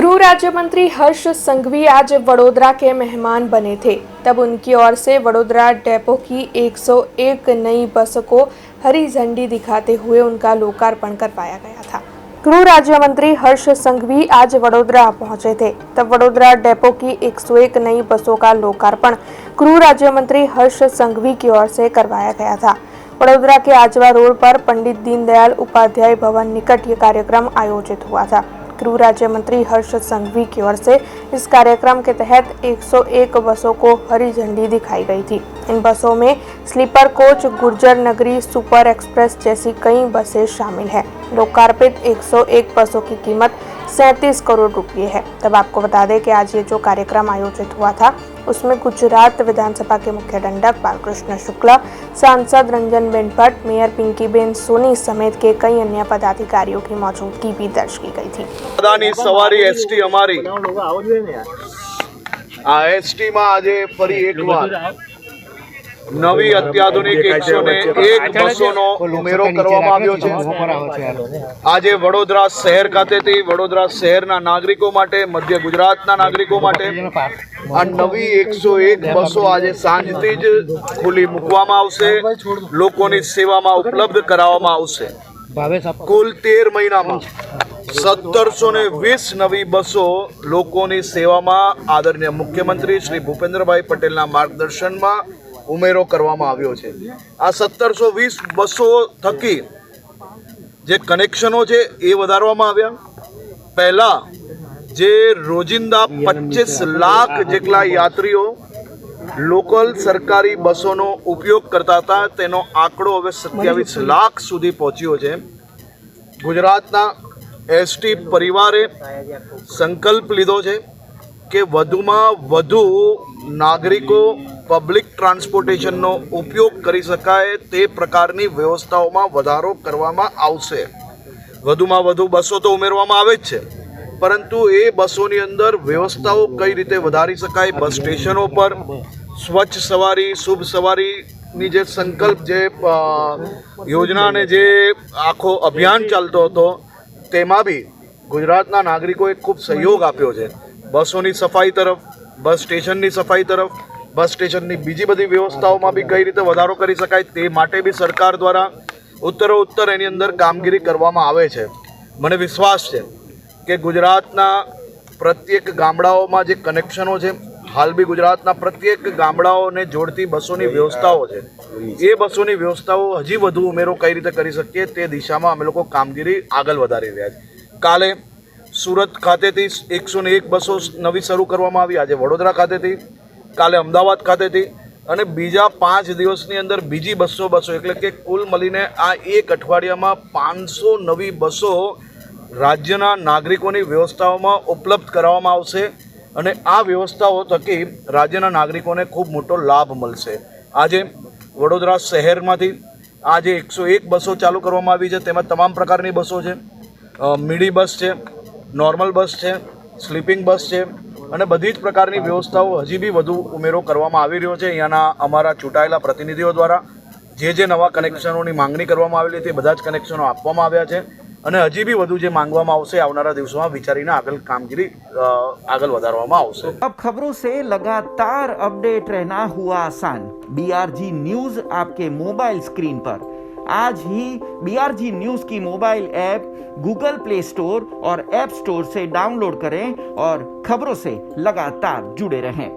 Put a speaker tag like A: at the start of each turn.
A: गृह राज्य मंत्री हर्ष संघवी आज वडोदरा के मेहमान बने थे। तब उनकी ओर से वडोदरा डेपो की 101 नई बसों को हरी झंडी दिखाते हुए उनका लोकार्पण करवाया गया था। गृह राज्य मंत्री हर्ष संघवी आज वडोदरा पहुंचे थे। तब वडोदरा डेपो की 101 नई बसों का लोकार्पण गृह राज्य मंत्री हर्ष संघवी की ओर से करवाया गया था। वडोदरा के आजवा रोड पर पंडित दीनदयाल उपाध्याय भवन निकट ये कार्यक्रम आयोजित हुआ था। गृह राज्य मंत्री हर्ष संघवी की ओर से इस कार्यक्रम के तहत 101 बसों को हरी झंडी दिखाई गई थी। इन बसों में स्लीपर कोच, गुर्जर नगरी, सुपर एक्सप्रेस जैसी कई बसें शामिल हैं। लोकार्पित 101 बसों की कीमत 37 करोड़ रुपये है। तब आपको बता दें कि आज ये जो कार्यक्रम आयोजित हुआ था उसमें गुजरात विधानसभा के मुख्य दंडक बालकृष्ण शुक्ला, सांसद रंजनबेन भट्ट, मेयर पिंकीबेन सोनी समेत के कई अन्य पदाधिकारियों की मौजूदगी भी दर्ज की गई थी।
B: सवारी एसटी अमारी आ एसटी में आज फरी एक बार नवी अत्याधुनिक 101 बसोनो उमेरो करवामां आव्यो छे। આજે વડોદરા શહેર ખાતેથી વડોદરા શહેરના નાગરિકો માટે, મધ્ય ગુજરાતના નાગરિકો માટે આ નવી 101 બસો આજે સાંજથી જ ખુલ્લી મૂકવામાં આવશે, લોકોની સેવામાં ઉપલબ્ધ કરાવવામાં આવશે। કુલ 13 મહિનામાં 1720 નવી બસો લોકોની સેવામાં આદરણીય મુખ્યમંત્રી શ્રી ભૂપેન્દ્રભાઈ પટેલના માર્ગદર્શનમાં ઉમેરો કરવામાં આવ્યો છે। આ 1720 બસો થકી જે કનેક્શનો છે એ વધારવામાં આવ્યા। પહેલા જે રોજિંદા 25 લાખ જેટલા યાત્રીઓ લોકલ સરકારી બસોનો ઉપયોગ કરતા હતા તેનો આંકડો હવે 27 લાખ સુધી પહોંચ્યો છે। ગુજરાતના એસટી પરિવારે સંકલ્પ લીધો છે કે વધુમાં વધુ નાગરિકો પબ્લિક ટ્રાન્સપોર્ટેશનનો ઉપયોગ કરી શકાય તે પ્રકારની વ્યવસ્થાઓમાં વધારો કરવામાં આવશે। વધુમાં વધુ બસો તો ઉમેરવામાં આવે જ છે, પરંતુ એ બસોની અંદર વ્યવસ્થાઓ કઈ રીતે વધારી શકાય, બસ સ્ટેશનો પર સ્વચ્છ સવારી, શુભ સવારીની જે સંકલ્પ, જે યોજના અને જે આખો અભિયાન ચાલતો હતો તેમાં બી ગુજરાતના નાગરિકોએ ખૂબ સહયોગ આપ્યો છે। બસોની સફાઈ તરફ, બસ સ્ટેશનની સફાઈ તરફ, બસ સ્ટેશનની બીજી બધી વ્યવસ્થાઓમાં બી કઈ રીતે વધારો કરી શકાય તે માટે બી સરકાર દ્વારા ઉત્તરોત્તર એની અંદર કામગીરી કરવામાં આવે છે। મને વિશ્વાસ છે કે ગુજરાતના પ્રત્યેક ગામડાઓમાં જે કનેક્શનો છે, હાલ બી ગુજરાતના પ્રત્યેક ગામડાઓને જોડતી બસોની વ્યવસ્થાઓ છે, એ બસોની વ્યવસ્થાઓ હજી વધુ ઉમેરો કઈ રીતે કરી શકીએ તે દિશામાં અમે લોકો કામગીરી આગળ વધારી રહ્યા છીએ। કાલે સુરત ખાતેથી 101 બસો નવી શરૂ કરવામાં આવી, આજે વડોદરા ખાતેથી, કાલે અમદાવાદ ખાતેથી અને બીજા 5 દિવસની અંદર બીજી 200 બસો, એટલે કે કુલ મળીને આ એક અઠવાડિયામાં 500 નવી બસો રાજ્યના નાગરિકોની વ્યવસ્થાઓમાં ઉપલબ્ધ કરાવવામાં આવશે અને આ વ્યવસ્થાઓ થકી રાજ્યના નાગરિકોને ખૂબ મોટો લાભ મળશે। આજે વડોદરા શહેરમાંથી આજે 101 બસો ચાલુ કરવામાં આવી છે। તેમાં તમામ પ્રકારની બસો છે, મિડી બસ છે, નોર્મલ બસ છે, સ્લીપિંગ બસ છે અને બધી જ પ્રકારની વ્યવસ્થાઓ હજી બી વધુ ઉમેરો કરવામાં આવી રહ્યો છે। અહીંયાના અમારા ચૂંટાયેલા પ્રતિનિધિઓ દ્વારા જે નવા કનેક્શનોની માંગણી કરવામાં આવેલી હતી બધા જ કનેક્શનો આપવામાં આવ્યા છે અને હજી બી વધુ જે માંગવામાં આવશે આવનારા દિવસોમાં વિચારીને આગળ કામગીરી આગળ વધારવામાં આવશે।
C: अब खबरों से लगातार अपडेट रहना हुआ आसान। BRG न्यूज आपके मोबाइल स्क्रीन पर आज ही BRG न्यूज की mobile app Google play store और ऐप स्टोर से डाउनलोड करें और खबरों से लगातार जुड़े रहें।